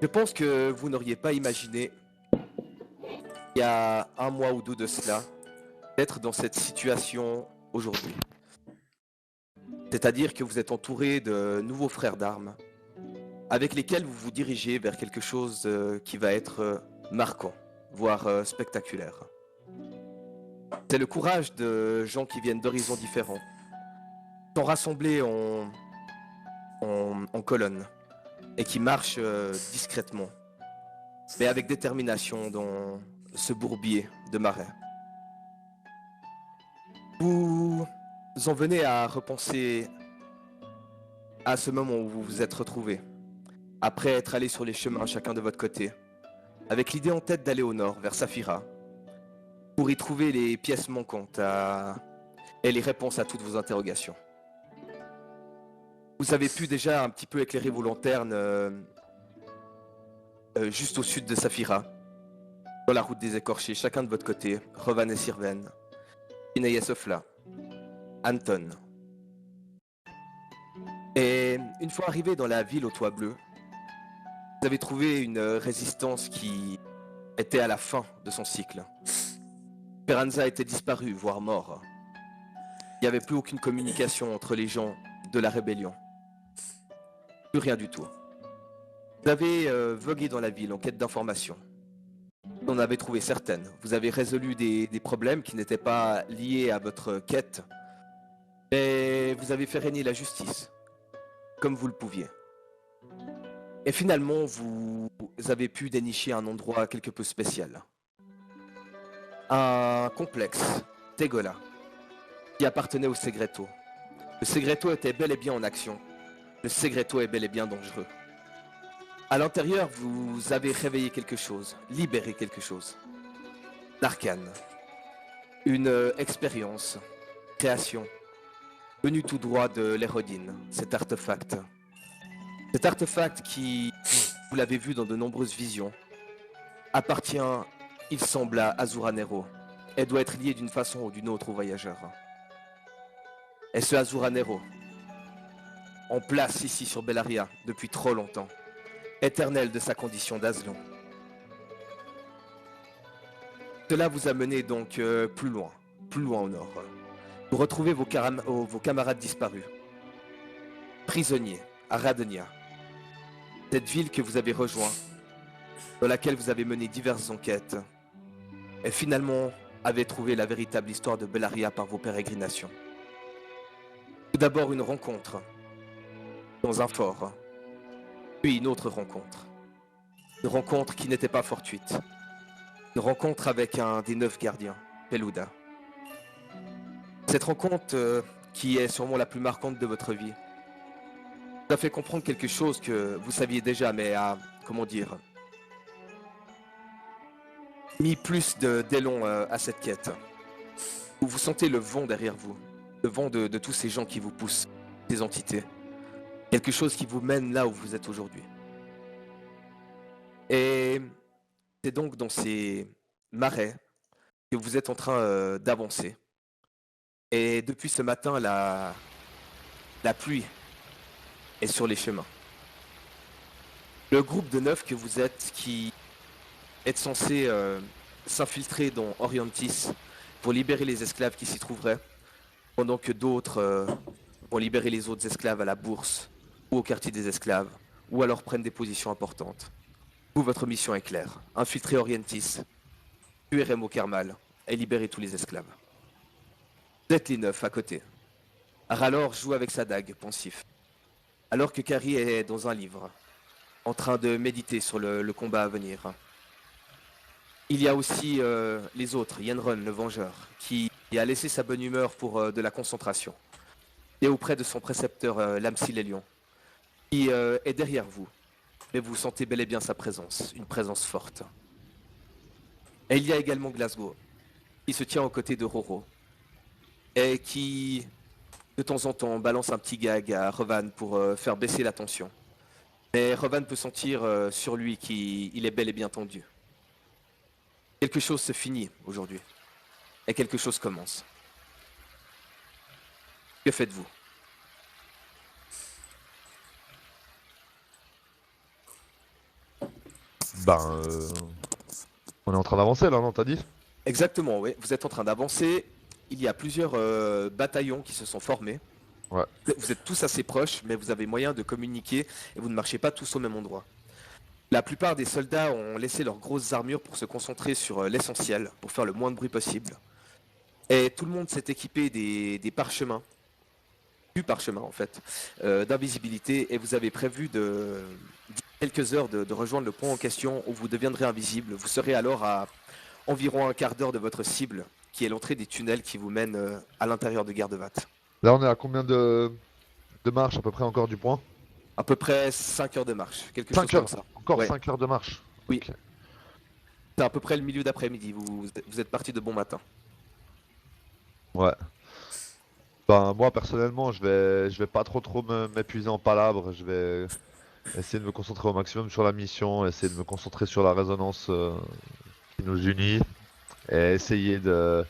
Je pense que vous n'auriez pas imaginé, il y a un mois ou deux de cela, d'être dans cette situation aujourd'hui. C'est-à-dire que vous êtes entouré de nouveaux frères d'armes, avec lesquels vous vous dirigez vers quelque chose qui va être marquant, voire spectaculaire. C'est le courage de gens qui viennent d'horizons différents, sont rassemblés en colonne et qui marchent discrètement, mais avec détermination dans ce bourbier de marais. Vous en venez à repenser à ce moment où vous vous êtes retrouvés, après être allés sur les chemins chacun de votre côté, avec l'idée en tête d'aller au nord, vers Saphira, pour y trouver les pièces manquantes et les réponses à toutes vos interrogations. Vous avez pu déjà un petit peu éclairer vos lanternes juste au sud de Saphira, dans la route des écorchés, chacun de votre côté, Revan et Sirven, Inaya Sofla, Anton. Et une fois arrivé dans la ville aux toits bleus, vous avez trouvé une résistance qui était à la fin de son cycle. Speranza était disparu, voire mort. Il n'y avait plus aucune communication entre les gens de la rébellion. Plus rien du tout. Vous avez vogué dans la ville en quête d'informations. Vous en avez trouvé certaines. Vous avez résolu des problèmes qui n'étaient pas liés à votre quête. Et vous avez fait régner la justice, comme vous le pouviez. Et finalement, vous avez pu dénicher un endroit quelque peu spécial. Un complexe, Tegola, qui appartenait au Segreto. Le Segreto était bel et bien en action. Le Segreto est bel et bien dangereux. À l'intérieur, vous avez réveillé quelque chose, libéré quelque chose. D'arcane. Une expérience, création, venue tout droit de l'Hérodine, cet artefact. Cet artefact qui, vous l'avez vu dans de nombreuses visions, appartient, il semble, à Azuranero, et doit être lié d'une façon ou d'une autre aux voyageurs. Et ce Azuranero, en place ici sur Bellaria depuis trop longtemps, éternel de sa condition d'Azlon. Cela vous a mené donc plus loin au nord. Vous retrouvez vos camarades disparus, prisonniers à Radenia, cette ville que vous avez rejoint, dans laquelle vous avez mené diverses enquêtes, et finalement avez trouvé la véritable histoire de Bellaria par vos pérégrinations. Tout d'abord une rencontre dans un fort, puis une autre rencontre. Une rencontre qui n'était pas fortuite. Une rencontre avec un des 9 gardiens, Peluda. Cette rencontre, qui est sûrement la plus marquante de votre vie, vous a fait comprendre quelque chose que vous saviez déjà, mais a, comment dire, mis plus d'élan à cette quête. Vous sentez le vent derrière vous, le vent de tous ces gens qui vous poussent, ces entités. Quelque chose qui vous mène là où vous êtes aujourd'hui. Et c'est donc dans ces marais que vous êtes en train d'avancer. Et depuis ce matin, la pluie est sur les chemins. Le groupe de 9 que vous êtes, qui est censé s'infiltrer dans Orientis pour libérer les esclaves qui s'y trouveraient, pendant que d'autres vont libérer les autres esclaves à la bourse ou au quartier des esclaves, ou alors prennent des positions importantes. Vous, votre mission est claire. Infiltrer Orientis, tuer Remo Kermal et libérer tous les esclaves. Vous êtes les 9 à côté. Ralor joue avec sa dague, pensif. Alors que Carrie est dans un livre, en train de méditer sur le combat à venir. Il y a aussi les autres, Yenron, le Vengeur, qui a laissé sa bonne humeur pour de la concentration. Et auprès de son précepteur, Lamsi Lélion, qui est derrière vous. Mais vous sentez bel et bien sa présence, une présence forte. Et il y a également Glasgow, qui se tient aux côtés de Roro, et qui, de temps en temps, balance un petit gag à Revan pour faire baisser la tension. Mais Revan peut sentir sur lui qu'il est bel et bien tendu. Quelque chose se finit aujourd'hui, et quelque chose commence. Que faites-vous? Ben, on est en train d'avancer là, non, t'as dit? Exactement, oui. Vous êtes en train d'avancer. Il y a plusieurs bataillons qui se sont formés. Ouais. Vous êtes tous assez proches, mais vous avez moyen de communiquer et vous ne marchez pas tous au même endroit. La plupart des soldats ont laissé leurs grosses armures pour se concentrer sur l'essentiel, pour faire le moins de bruit possible. Et tout le monde s'est équipé des parchemins, du parchemin en fait, d'invisibilité, et vous avez prévu d'ici quelques heures de rejoindre le point en question où vous deviendrez invisible. Vous serez alors à environ un quart d'heure de votre cible, qui est l'entrée des tunnels qui vous mènent à l'intérieur de Gardevat. Là, on est à combien de marches à peu près encore du point? À peu près 5 heures de marche, quelque chose 5 comme heures. ça. Encore Ouais, 5 heures de marche. oui. Ok. C'est à peu près le milieu d'après-midi, vous êtes parti de bon matin. Ouais. Ben, moi, personnellement, je vais pas trop m'épuiser en palabres. Je vais essayer de me concentrer au maximum sur la mission, essayer de me concentrer sur la résonance qui nous unit et essayer de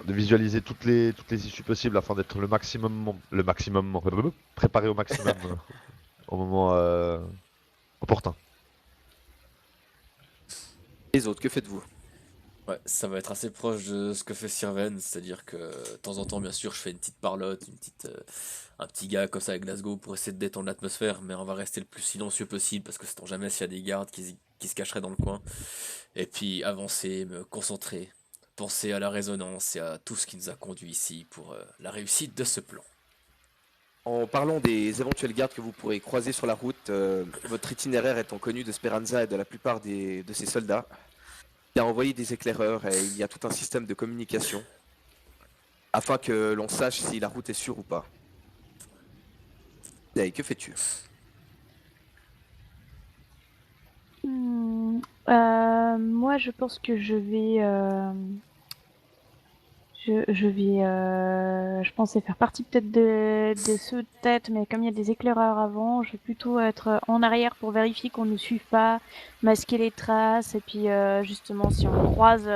visualiser toutes les issues possibles afin d'être le maximum préparé au maximum au moment opportun. Les autres, que faites-vous? Ouais, ça va être assez proche de ce que fait Sirven, c'est-à-dire que de temps en temps, bien sûr, je fais une petite parlotte, un petit gars comme ça à Glasgow pour essayer de détendre l'atmosphère, mais on va rester le plus silencieux possible parce que sait-on jamais s'il y a des gardes qui se cacheraient dans le coin. Et puis avancer, me concentrer, penser à la résonance et à tout ce qui nous a conduit ici pour la réussite de ce plan. En parlant des éventuels gardes que vous pourrez croiser sur la route, votre itinéraire étant connu de Speranza et de la plupart de ses soldats, il a envoyé des éclaireurs et il y a tout un système de communication afin que l'on sache si la route est sûre ou pas. Hey, que fais-tu? Moi, je pense que je pensais faire partie peut-être de ceux de tête, mais comme il y a des éclaireurs avant, je vais plutôt être en arrière pour vérifier qu'on ne suive pas, masquer les traces, et puis justement si on croise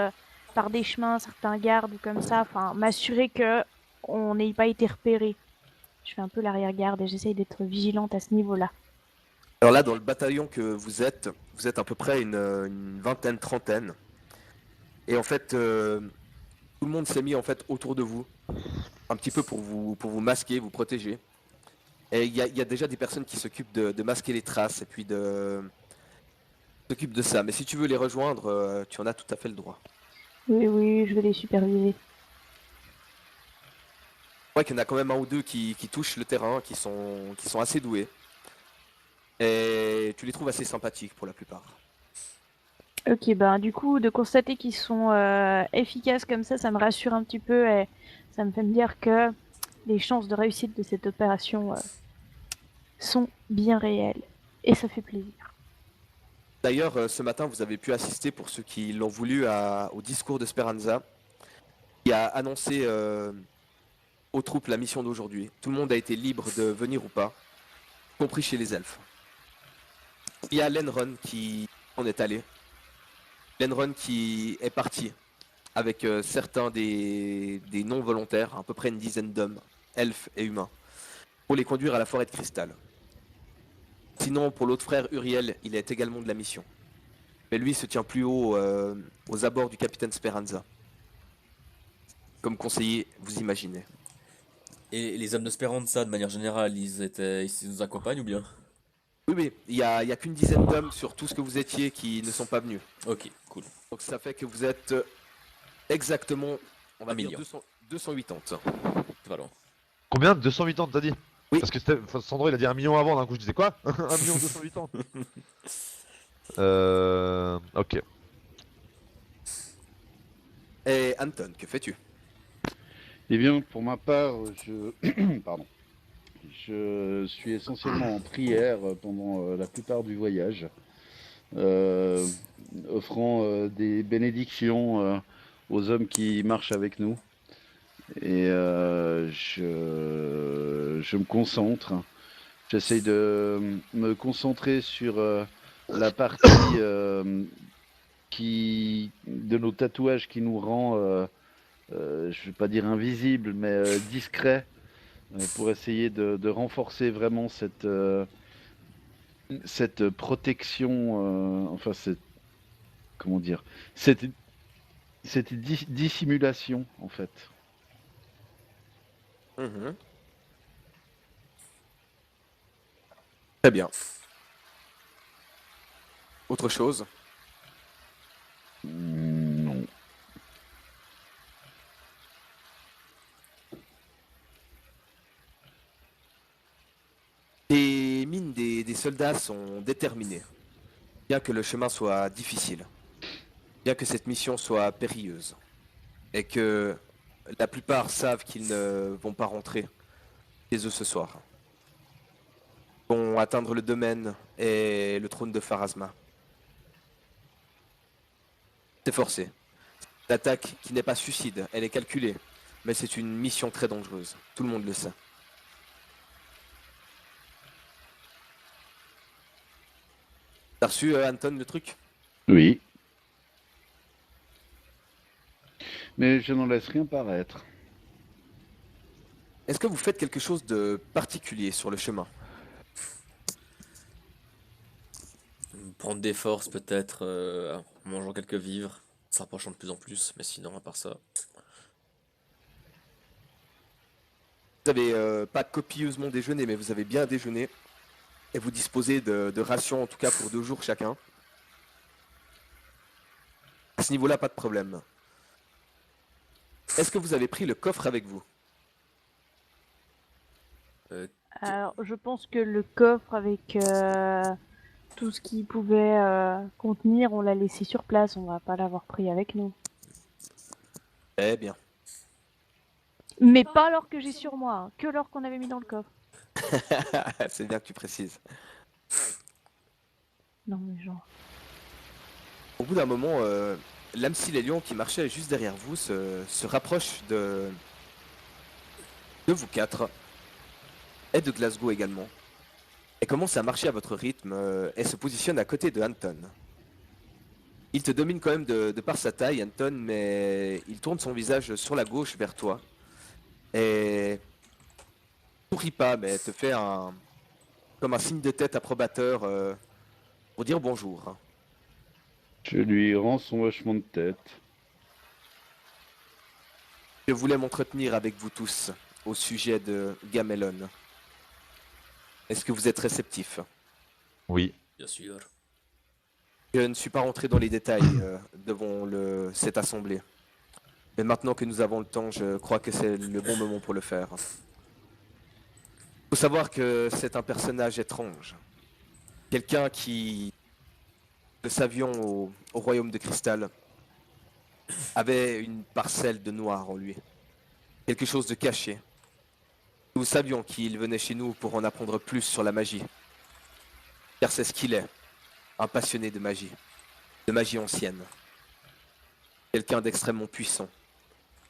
par des chemins certains gardes ou comme ça, enfin m'assurer que on n'ait pas été repéré. Je fais un peu l'arrière-garde et j'essaye d'être vigilante à ce niveau-là. Alors là, dans le bataillon que vous êtes à peu près une vingtaine, trentaine. Et en fait, tout le monde s'est mis en fait autour de vous, un petit peu pour vous masquer, vous protéger. Et il y a déjà des personnes qui s'occupent de masquer les traces et puis s'occupent de ça. Mais si tu veux les rejoindre, tu en as tout à fait le droit. Oui, oui, je vais les superviser. Ouais, qu'il y en a quand même un ou deux qui touchent le terrain, qui sont assez doués. Et tu les trouves assez sympathiques pour la plupart. Ok, ben du coup, de constater qu'ils sont efficaces comme ça me rassure un petit peu et ça me fait me dire que les chances de réussite de cette opération sont bien réelles. Et ça fait plaisir. D'ailleurs, ce matin, vous avez pu assister, pour ceux qui l'ont voulu, au discours de Speranza, qui a annoncé aux troupes la mission d'aujourd'hui. Tout le monde a été libre de venir ou pas, y compris chez les elfes. Il y a Lenron qui en est allé. Lenron qui est parti avec certains des non-volontaires, à peu près une dizaine d'hommes, elfes et humains, pour les conduire à la forêt de cristal. Sinon, pour l'autre frère Uriel, il est également de la mission. Mais lui se tient plus haut aux abords du capitaine Speranza. Comme conseiller, vous imaginez. Et les hommes de Speranza, de manière générale, ils nous accompagnent ou bien? Oui, oui, il y a qu'une dizaine d'hommes sur tout ce que vous étiez qui ne sont pas venus. Ok, cool. Donc ça fait que vous êtes exactement, on va Un dire, million. 280. C'est pas loin. Combien? 280 t'as dit? Oui. Parce que Sandro il a dit 1 million avant, d'un coup je disais quoi? 1 million 280. Ok. Et Anton, que fais-tu? Eh bien, pour ma part, pardon. Je suis essentiellement en prière pendant la plupart du voyage, euh, offrant des bénédictions aux hommes qui marchent avec nous. Et je me concentre. J'essaye de me concentrer sur la partie de nos tatouages qui nous rend, je ne vais pas dire invisible, mais discret, pour essayer de renforcer vraiment cette protection, enfin, comment dire, cette, cette dissimulation, en fait. Mhm. Très bien. Autre chose? Non. Les mines des soldats sont déterminées, bien que le chemin soit difficile, bien que cette mission soit périlleuse, et que la plupart savent qu'ils ne vont pas rentrer chez eux ce soir. Ils vont atteindre le domaine et le trône de Pharasma. C'est forcé. L'attaque qui n'est pas suicide, elle est calculée, mais c'est une mission très dangereuse. Tout le monde le sait. T'as reçu, Anton, le truc? Oui. Mais je n'en laisse rien paraître. Est-ce que vous faites quelque chose de particulier sur le chemin? Prendre des forces peut-être en mangeant quelques vivres, s'approchant de plus en plus, mais sinon à part ça. Vous avez pas copieusement déjeuné, mais vous avez bien déjeuné. Et vous disposez de rations, en tout cas pour 2 jours chacun. À ce niveau-là, pas de problème. Est-ce que vous avez pris le coffre avec vous? Alors, je pense que le coffre avec tout ce qu'il pouvait contenir, on l'a laissé sur place. On va pas l'avoir pris avec nous. Eh bien. Mais pas l'or que j'ai sur moi, hein, que l'or qu'on avait mis dans le coffre. C'est bien que tu précises. Non, mais genre. Au bout d'un moment, l'Amsil et Lion qui marchait juste derrière vous se rapproche de vous quatre, et de Glasgow également, et commence à marcher à votre rythme et se positionne à côté de Anton. Il te domine quand même de par sa taille, Anton, mais il tourne son visage sur la gauche vers toi, et sourit pas, mais te fait comme un signe de tête approbateur pour dire bonjour. Je lui rends son hochement de tête. Je voulais m'entretenir avec vous tous au sujet de Gamelon. Est-ce que vous êtes réceptifs? Oui. Bien sûr. Je ne suis pas rentré dans les détails devant cette assemblée. Mais maintenant que nous avons le temps, je crois que c'est le bon moment pour le faire. Il faut savoir que c'est un personnage étrange. Quelqu'un qui, le savions au royaume de cristal, avait une parcelle de noir en lui. Quelque chose de caché. Nous savions qu'il venait chez nous pour en apprendre plus sur la magie. Car c'est ce qu'il est, un passionné de magie ancienne. Quelqu'un d'extrêmement puissant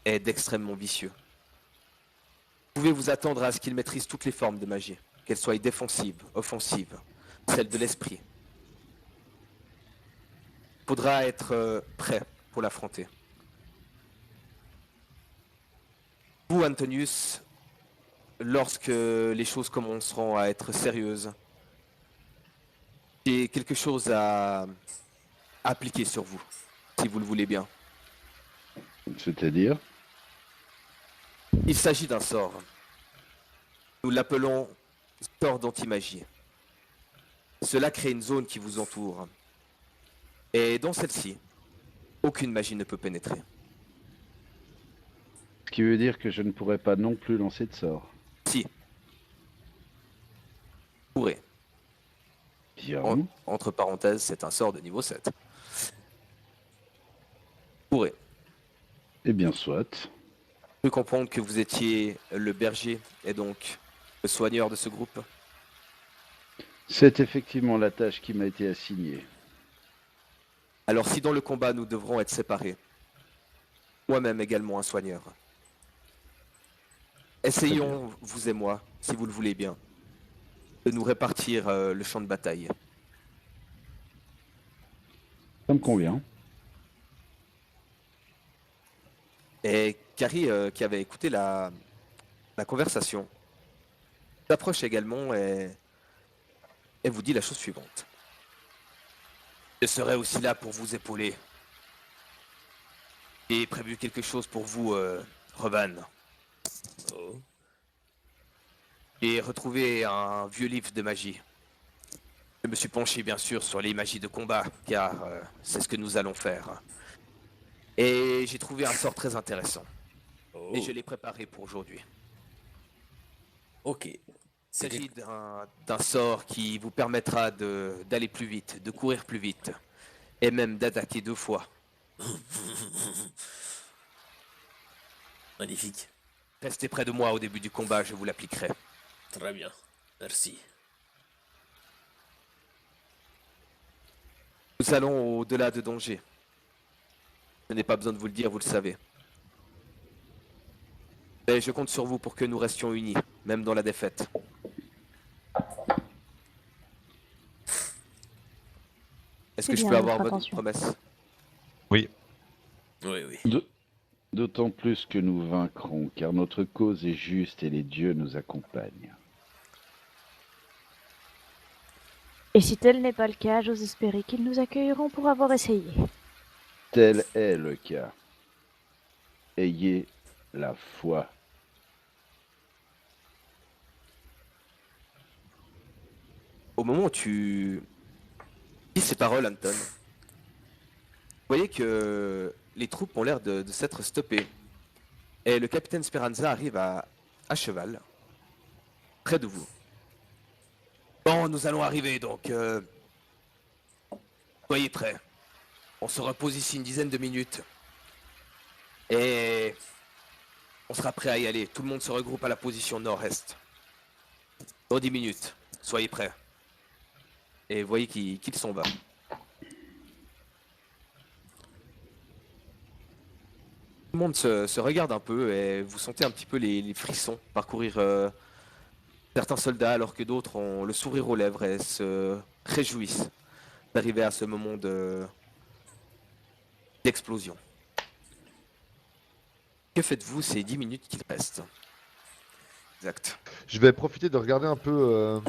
et d'extrêmement vicieux. Vous pouvez vous attendre à ce qu'il maîtrise toutes les formes de magie, qu'elles soient défensives, offensives, celles de l'esprit. Il faudra être prêt pour l'affronter. Vous, Antonius, lorsque les choses commenceront à être sérieuses, j'ai quelque chose à appliquer sur vous, si vous le voulez bien. C'est-à-dire? Il s'agit d'un sort. Nous l'appelons sort d'anti-magie. Cela crée une zone qui vous entoure. Et dans celle-ci, aucune magie ne peut pénétrer. Ce qui veut dire que je ne pourrais pas non plus lancer de sort. Si. Pourrez. Bien. Entre parenthèses, c'est un sort de niveau 7. Pourrez. Eh bien, soit. Je peux comprendre que vous étiez le berger et donc le soigneur de ce groupe. C'est effectivement la tâche qui m'a été assignée. Alors si dans le combat nous devrons être séparés, moi-même également un soigneur, essayons, vous et moi, si vous le voulez bien, de nous répartir le champ de bataille. Ça me convient. Et Carrie, qui avait écouté la conversation, s'approche également et elle vous dit la chose suivante. Je serai aussi là pour vous épauler. J'ai prévu quelque chose pour vous, Revan. Oh. J'ai retrouvé un vieux livre de magie. Je me suis penché bien sûr sur les magies de combat, car c'est ce que nous allons faire. Et j'ai trouvé un sort très intéressant. Oh. Et je l'ai préparé pour aujourd'hui. Ok. Il C'est s'agit d'un sort qui vous permettra d'aller plus vite, de courir plus vite, et même d'attaquer 2 fois. magnifique. Restez près de moi au début du combat, je vous l'appliquerai. Très bien. Merci. Nous allons au-delà de Dongé. Je n'ai pas besoin de vous le dire, vous le savez. Mais je compte sur vous pour que nous restions unis, même dans la défaite. Est-ce C'est que je bien peux votre avoir votre attention. promesse? Oui, oui. D'autant plus que nous vaincrons, car notre cause est juste et les dieux nous accompagnent. Et si tel n'est pas le cas, j'ose espérer qu'ils nous accueilleront pour avoir essayé. Tel est le cas. Ayez la foi. Au moment où tu dis ces paroles, Anton, vous voyez que les troupes ont l'air de s'être stoppées. Et le capitaine Speranza arrive à cheval, près de vous. Bon, nous allons arriver, donc soyez prêts. On se repose ici une dizaine de minutes. Et on sera prêt à y aller. Tout le monde se regroupe à la position nord-est. Dans 10 minutes, soyez prêts. Et vous voyez qu'il s'en va. Tout le monde se regarde un peu et vous sentez un petit peu les frissons parcourir certains soldats alors que d'autres ont le sourire aux lèvres et se réjouissent d'arriver à ce moment d'explosion. Que faites-vous ces 10 minutes qu'il reste? Exact. Je vais profiter de regarder un peu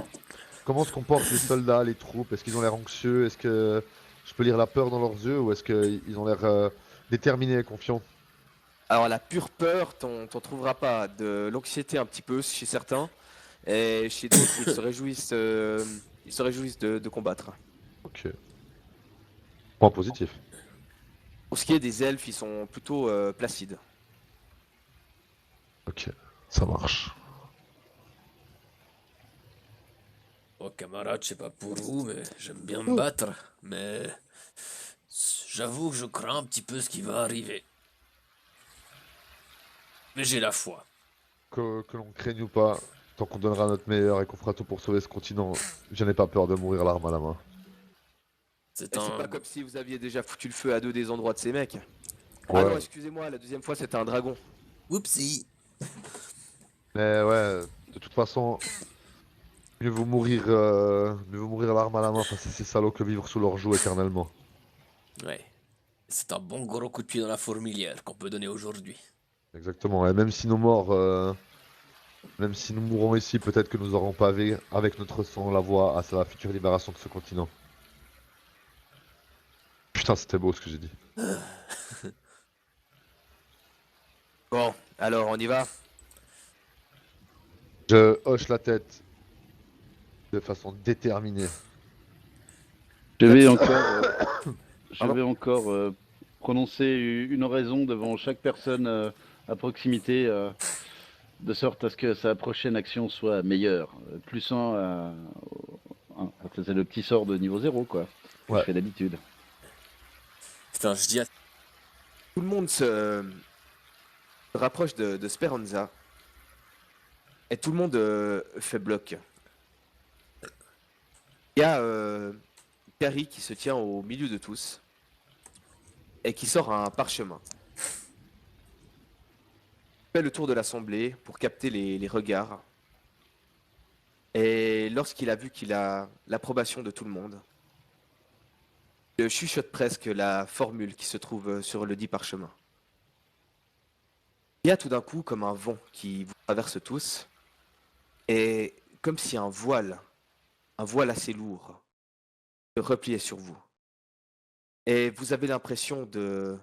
comment se comportent les soldats, les troupes. Est-ce qu'ils ont l'air anxieux? Est-ce que je peux lire la peur dans leurs yeux? Ou est-ce qu'ils ont l'air déterminés et confiants? Alors la pure peur, t'en trouveras pas. De l'anxiété un petit peu chez certains. Et chez d'autres, ils se réjouissent de combattre. Ok. Point positif. Pour ce qui est des elfes, ils sont plutôt placides. Ok, ça marche. Oh, camarade, je sais pas pour vous, mais j'aime bien me battre. Mais j'avoue que je crains un petit peu ce qui va arriver. Mais j'ai la foi. Que l'on craigne ou pas, tant qu'on donnera notre meilleur et qu'on fera tout pour sauver ce continent, je n'ai pas peur de mourir l'arme à la main. C'est Et c'est un... pas comme si vous aviez déjà foutu le feu à 2 des endroits de ces mecs. Ah Ouais. non, excusez-moi, la deuxième fois c'était un dragon. Oupsie. Mais ouais, de toute façon, mieux vaut mourir l'arme à la main face à ces salauds que vivre sous leur joug éternellement. Ouais. C'est un bon gros coup de pied dans la fourmilière qu'on peut donner aujourd'hui. Exactement, et même si même si nous mourrons ici, peut-être que nous aurons pavé avec notre sang la voie à la future libération de ce continent. Putain, c'était beau ce que j'ai dit. Bon, alors on y va. Je hoche la tête de façon déterminée. Je vais That's- encore, je Pardon vais encore prononcer une oraison devant chaque personne à proximité, de sorte à ce que sa prochaine action soit meilleure. Plus c'est le petit sort de niveau 0, quoi. Que Ouais. je fais d'habitude. Putain, je dis à... Tout le monde se rapproche de Speranza. Et tout le monde fait bloc. Il y a Carrie qui se tient au milieu de tous. Et qui sort un parchemin. Il fait le tour de l'assemblée pour capter les regards. Et lorsqu'il a vu qu'il a l'approbation de tout le monde, il chuchote presque la formule qui se trouve sur le dit parchemin. Il y a tout d'un coup comme un vent qui vous traverse tous, et comme si un voile un voile assez lourd se repliait sur vous. Et vous avez l'impression de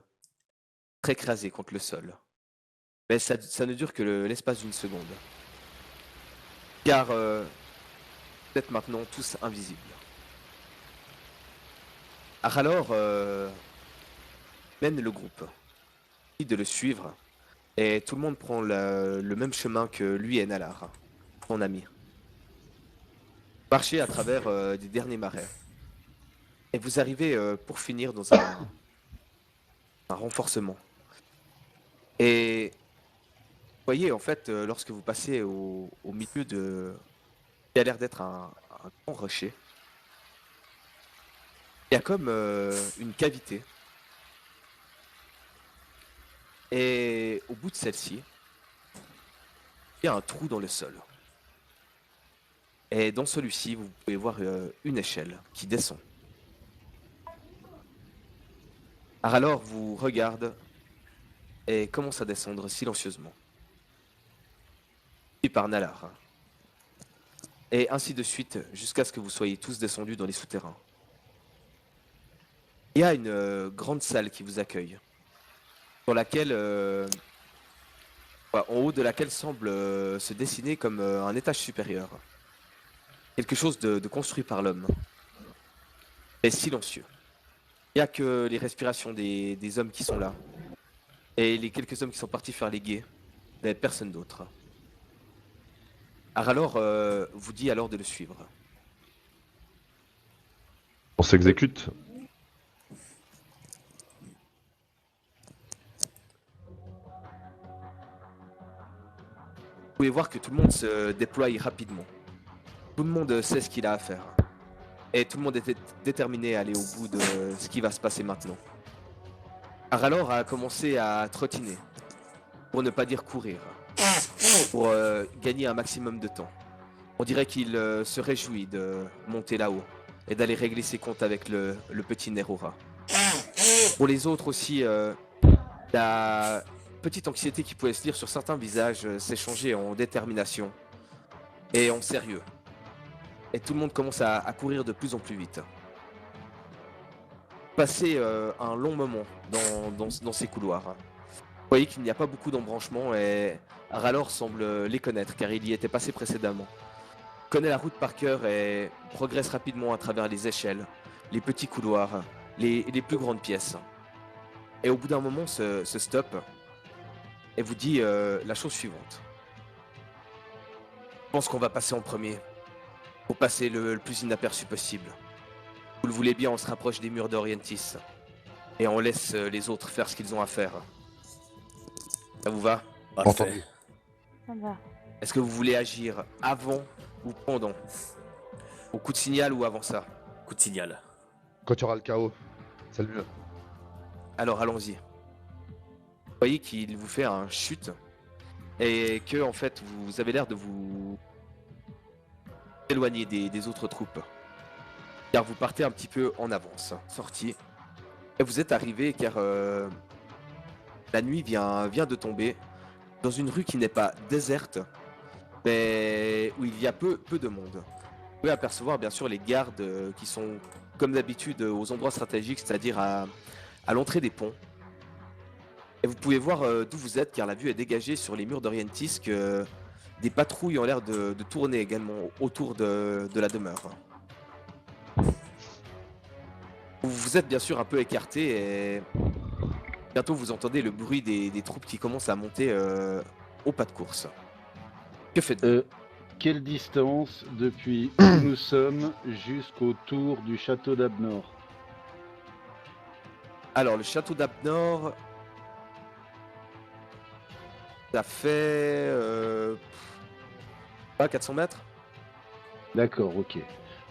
être écrasé contre le sol. Mais ça ne dure que l'espace d'une seconde. Car vous êtes maintenant tous invisibles. Alors, mène le groupe. Il de le suivre. Et tout le monde prend le même chemin que lui et Nalar, son ami. Marchez à travers des derniers marais. Et vous arrivez pour finir dans un renforcement. Et vous voyez, en fait, lorsque vous passez au milieu de... qui a l'air d'être un grand rocher, il y a comme une cavité. Et au bout de celle-ci, il y a un trou dans le sol. Et dans celui-ci, vous pouvez voir une échelle qui descend. Alors vous regarde et commence à descendre silencieusement. Puis par Nalar. Et ainsi de suite, jusqu'à ce que vous soyez tous descendus dans les souterrains. Il y a une grande salle qui vous accueille, dans laquelle, en haut de laquelle semble se dessiner comme un étage supérieur. Quelque chose de construit par l'homme, mais silencieux. Il n'y a que les respirations des hommes qui sont là, et les quelques hommes qui sont partis faire les guets, mais personne d'autre. Alors, vous dit alors de le suivre. On s'exécute. Vous pouvez voir que tout le monde se déploie rapidement. Tout le monde sait ce qu'il a à faire. Et tout le monde était déterminé à aller au bout de ce qui va se passer maintenant. Alors a commencé à trottiner, pour ne pas dire courir, pour gagner un maximum de temps. On dirait qu'il se réjouit de monter là-haut et d'aller régler ses comptes avec le petit Nerora. Pour les autres aussi, la petite anxiété qui pouvait se lire sur certains visages s'est changée en détermination et en sérieux. Et tout le monde commence à courir de plus en plus vite. Passer un long moment dans ces couloirs. Vous voyez qu'il n'y a pas beaucoup d'embranchements et Ralor semble les connaître car il y était passé précédemment. Il connaît la route par cœur et progresse rapidement à travers les échelles, les petits couloirs, les plus grandes pièces. Et au bout d'un moment se stoppe et vous dit la chose suivante. Je pense qu'on va passer en premier. Pour passer le plus inaperçu possible. Vous le voulez bien, on se rapproche des murs d'Orientis. Et on laisse les autres faire ce qu'ils ont à faire. Ça vous va? Parfait. Ça va. Est-ce que vous voulez agir avant ou pendant? Au coup de signal ou avant ça? Coup de signal. Quand tu auras le chaos, c'est le mieux. Alors allons-y. Vous voyez qu'il vous fait un chute. Et que en fait vous avez l'air de vous éloigner des autres troupes. Car vous partez un petit peu en avance. Sorti. Et vous êtes arrivé car la nuit vient de tomber dans une rue qui n'est pas déserte, mais où il y a peu de monde. Vous pouvez apercevoir bien sûr les gardes qui sont comme d'habitude aux endroits stratégiques, c'est-à-dire à l'entrée des ponts. Et vous pouvez voir d'où vous êtes car la vue est dégagée sur les murs d'Orientis que des patrouilles ont l'air de tourner également autour de la demeure. Vous êtes bien sûr un peu écarté et bientôt vous entendez le bruit des troupes qui commencent à monter au pas de course. Que faites-vous? Quelle distance depuis où nous sommes jusqu'au tour du château d'Abnor? Alors le château d'Abnor, ça fait 400 mètres. D'accord, ok.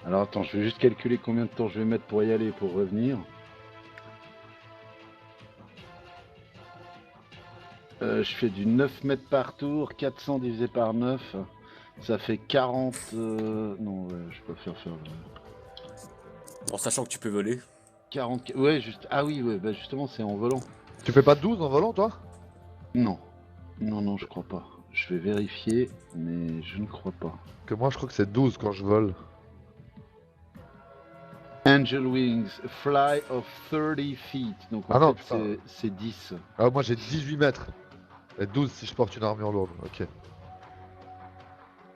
Alors attends, je vais juste calculer combien de temps je vais mettre pour y aller et pour revenir. Je fais du 9 mètres par tour, 400 divisé par 9, ça fait 40... Non, ouais, je peux faire... En sachant que tu peux voler. 40... Ouais, juste... Ah oui, ouais, bah justement, c'est en volant. Tu fais pas de 12 en volant, toi? Non. Non, je crois pas. Je vais vérifier, mais je ne crois pas. Que moi, je crois que c'est 12 quand je vole. Angel Wings, fly of 30 feet. Donc Ah en non, fait, putain. c'est 10. Ah, moi j'ai 18 mètres. Et 12 si je porte une armure lourde. Ok.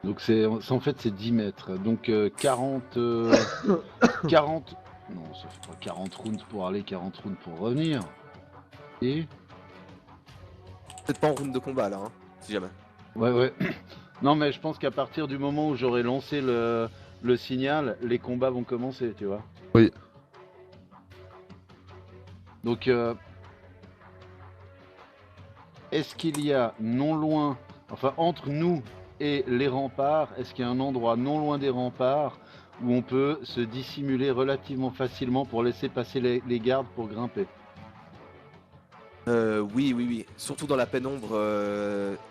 Donc en fait, c'est 10 mètres. Donc 40... 40... Non, ça fait pas 40 rounds pour aller, 40 rounds pour revenir. Et... Peut-être pas en round de combat là, hein, si jamais. Ouais. Non, mais je pense qu'à partir du moment où j'aurai lancé le signal, les combats vont commencer, tu vois. Oui. Donc, est-ce qu'il y a non loin, enfin entre nous et les remparts, est-ce qu'il y a un endroit non loin des remparts où on peut se dissimuler relativement facilement pour laisser passer les gardes pour grimper? Oui. Surtout dans la pénombre,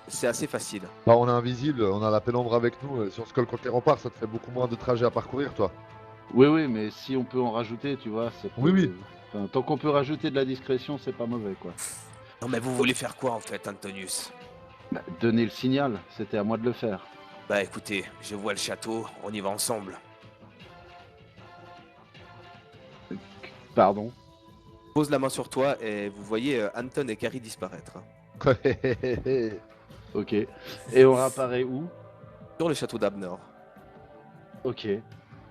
c'est assez facile. Bah, on est invisible, on a la pénombre avec nous. Si on se colle contre les remparts, ça te fait beaucoup moins de trajets à parcourir, toi. Oui, mais si on peut en rajouter, tu vois, ça peut... Oui. Enfin, tant qu'on peut rajouter de la discrétion, c'est pas mauvais, quoi. Non mais vous voulez faire quoi en fait, Antonius? Bah, donner le signal, c'était à moi de le faire. Bah écoutez, je vois le château, on y va ensemble. Pardon. Pose la main sur toi et vous voyez Anton et Carrie disparaître. Ok. Et on réapparaît où? Sur le château d'Abnor. Ok. Le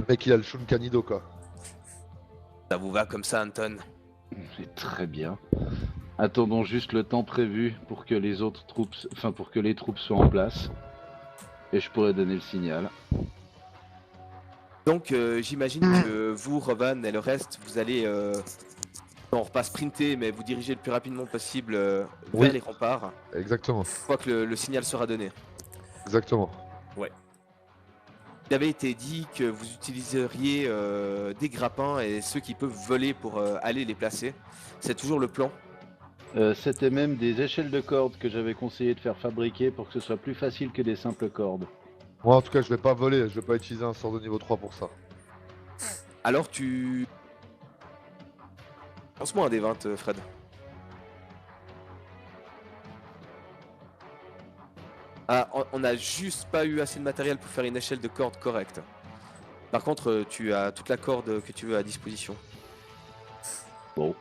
mec il a le Shunkanido quoi. Ça vous va comme ça, Anton? C'est très bien. Attendons juste le temps prévu pour que les autres troupes, enfin pour que les troupes soient en place. Et je pourrais donner le signal. Donc j'imagine que vous, Rovan et le reste, vous allez, non pas sprinter, mais vous diriger le plus rapidement possible Oui. vers les remparts, Exactement. une fois que le signal sera donné. Exactement. Il avait été dit que vous utiliseriez des grappins et ceux qui peuvent voler pour aller les placer. C'est toujours le plan. C'était même des échelles de cordes que j'avais conseillé de faire fabriquer pour que ce soit plus facile que des simples cordes. Moi en tout cas je vais pas voler, je vais pas utiliser un sort de niveau 3 pour ça. Alors tu... Lance-moi un des 20, Fred. Ah, on n'a juste pas eu assez de matériel pour faire une échelle de corde correcte. Par contre, tu as toute la corde que tu veux à disposition. Bon.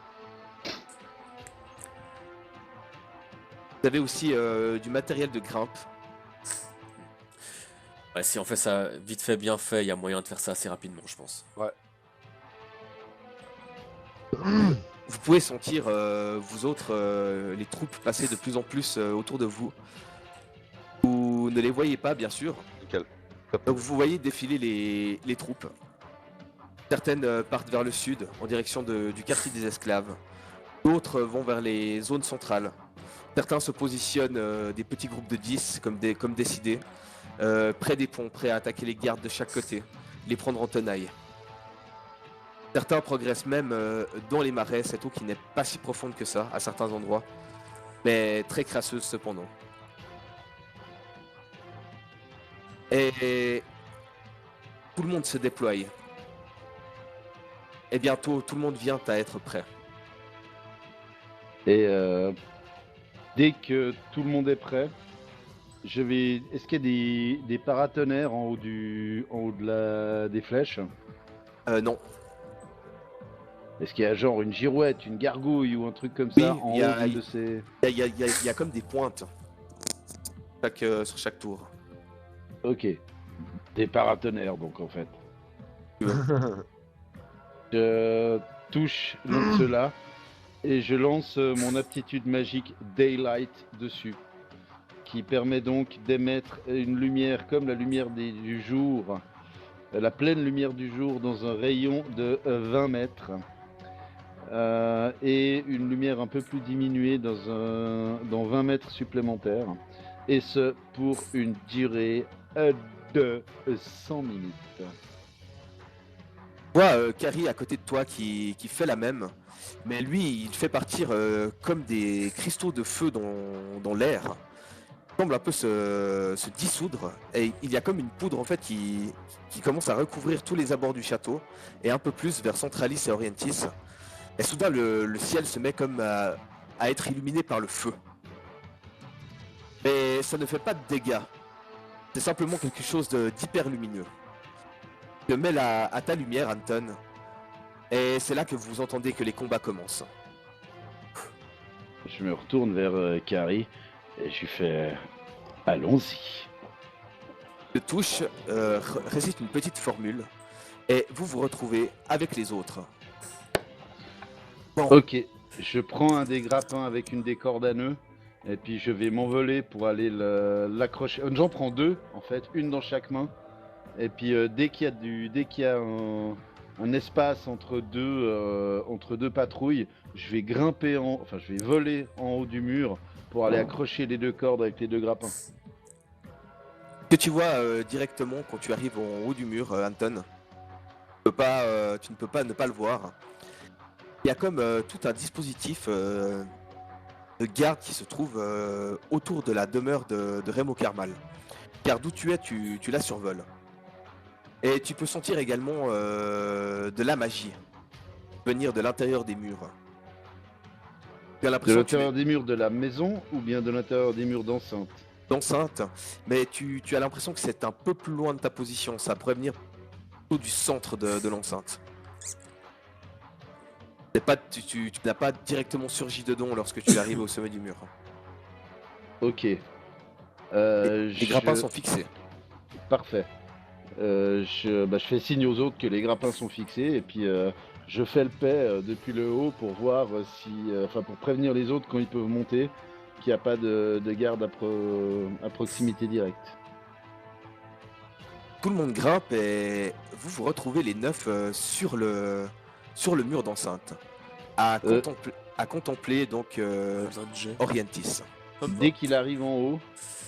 Vous avez aussi du matériel de grimpe. Ouais, si on fait ça vite fait, bien fait, il y a moyen de faire ça assez rapidement, je pense. Vous pouvez sentir, vous autres, les troupes passer de plus en plus autour de vous. Vous ne les voyez pas, bien sûr. Nickel. Donc vous voyez défiler les troupes. Certaines partent vers le sud, en direction du quartier des esclaves. D'autres vont vers les zones centrales. Certains se positionnent des petits groupes de 10, comme décidé, près des ponts, prêts à attaquer les gardes de chaque côté, les prendre en tenaille. Certains progressent même dans les marais, cette eau qui n'est pas si profonde que ça, à certains endroits, mais très crasseuse cependant. Et tout le monde se déploie. Et bientôt, tout le monde vient à être prêt. Et dès que tout le monde est prêt, je vais. Est-ce qu'il y a des paratonnerres en haut des flèches? Non. Est-ce qu'il y a genre une girouette, une gargouille ou un truc comme Oui, ça en il y haut a- d'une de ces... Il y a comme des pointes sur chaque tour. Ok. Des paratonnerres donc en fait. Je touche l'un de ceux-là et je lance mon aptitude magique Daylight dessus, qui permet donc d'émettre une lumière comme la lumière du jour, la pleine lumière du jour dans un rayon de 20 mètres. Et une lumière un peu plus diminuée dans 20 mètres supplémentaires. Et ce pour une durée de 100 minutes. Tu vois Carrie à côté de toi qui fait la même, mais lui il fait partir comme des cristaux de feu dans l'air. Il semble un peu se dissoudre et il y a comme une poudre en fait qui commence à recouvrir tous les abords du château et un peu plus vers Centralis et Orientis. Et soudain le ciel se met comme à être illuminé par le feu. Mais ça ne fait pas de dégâts. C'est simplement quelque chose d'hyper lumineux. Je mets à ta lumière, Anton. Et c'est là que vous entendez que les combats commencent. Je me retourne vers Carrie et je lui fais allons-y. Le touche récite une petite formule et vous vous retrouvez avec les autres. Bon, Ok, je prends un des grappins avec une des cordes à nœuds et puis je vais m'envoler pour aller l'accrocher. J'en prends deux en fait, une dans chaque main. Et puis dès qu'il y a un espace entre deux patrouilles, je vais je vais voler en haut du mur pour aller accrocher les deux cordes avec les deux grappins. que tu vois directement quand tu arrives en haut du mur, Anton, tu ne peux pas ne pas le voir. Il y a comme tout un dispositif de garde qui se trouve autour de la demeure de Remo Carmal. Car d'où tu es, tu la survoles. Et tu peux sentir également de la magie venir de l'intérieur des murs. Tu as De l'impression que tu l'intérieur des murs de la maison ou bien de l'intérieur des murs d'enceinte? es d'enceinte, mais tu as l'impression que c'est un peu plus loin de ta position. Ça pourrait venir plutôt du centre de l'enceinte. Tu n'as pas directement surgi dedans lorsque tu es arrivé au sommet du mur. Ok. Les grappins sont fixés. Parfait. Je fais signe aux autres que les grappins sont fixés et puis je fais le paix depuis le haut pour voir pour prévenir les autres quand ils peuvent monter, qu'il n'y a pas de garde à proximité directe. Tout le monde grimpe et vous vous retrouvez les 9 sur le mur d'enceinte à contempler donc Pas besoin de jet. Orientis. Hop, Dès qu'il arrive en haut,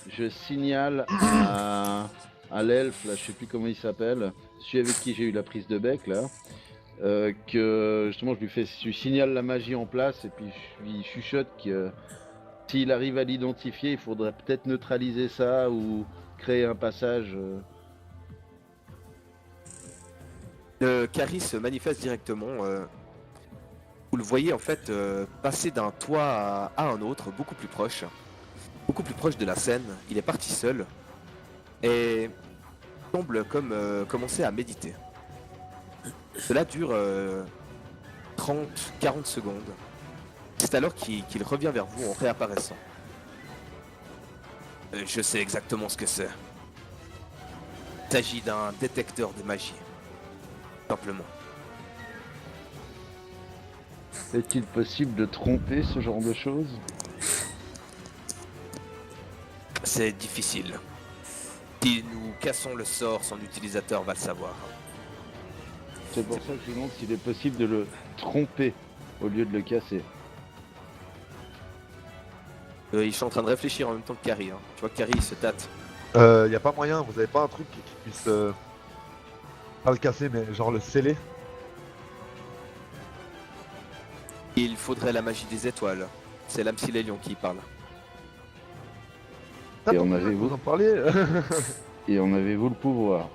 je signale à l'elfe, là, je sais plus comment il s'appelle, celui avec qui j'ai eu la prise de bec là, que justement je lui signale la magie en place et puis je lui chuchote que s'il arrive à l'identifier, il faudrait peut-être neutraliser ça ou créer un passage. Le Carrie se manifeste directement. Vous le voyez en fait passer d'un toit à un autre, beaucoup plus proche de la scène. Il est parti seul et semble comme commencer à méditer. Cela dure 30-40 secondes. C'est alors qu'il revient vers vous en réapparaissant. Je sais exactement ce que c'est. Il s'agit d'un détecteur de magie. Simplement. Est-il possible de tromper ce genre de choses? C'est difficile. Si nous cassons le sort, son utilisateur va le savoir. C'est pour ça que je demande s'il est possible de le tromper au lieu de le casser. Ils sont en train de réfléchir en même temps que Carrie. Hein. Tu vois que Carrie il se tâte. Y a pas moyen, vous avez pas un truc qui puisse pas le casser, mais genre le sceller? Il faudrait la magie des étoiles. C'est l'Amsilélion qui parle. Ça Et tombe en bien que avez-vous vous en parliez. Et en avez-vous le pouvoir?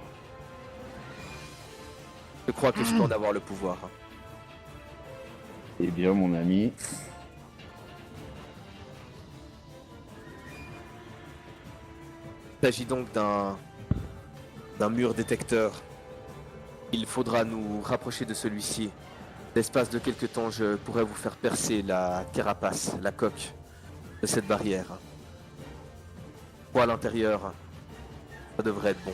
Je crois que je peux en avoir le pouvoir. Eh bien mon ami, Il s'agit donc d'un mur détecteur. Il faudra nous rapprocher de celui-ci. L'espace de quelques temps, je pourrais vous faire percer la carapace, la coque de cette barrière. Pour à l'intérieur, ça devrait être bon.